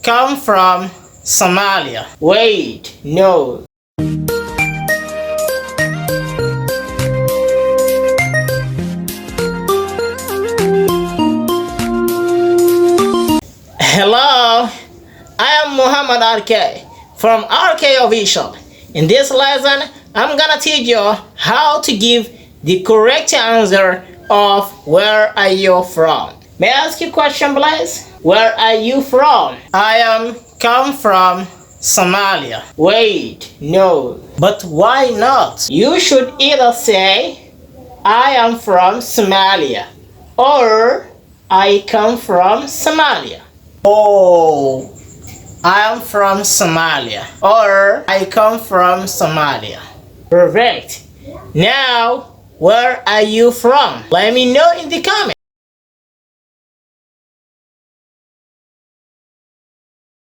come from Somalia. Wait, no. Hello, I am Muhammad RK from RK Official. In this lesson, I'm gonna teach you how to give the correct answer of where are you from. May I ask you a question, please? Where are you from? I am come from Somalia. Wait, no. But why not? You should either say I am from Somalia or I come from Somalia. Oh, I am from Somalia or I come from Somalia. Perfect. Now, where are you from? Let me know in the comments.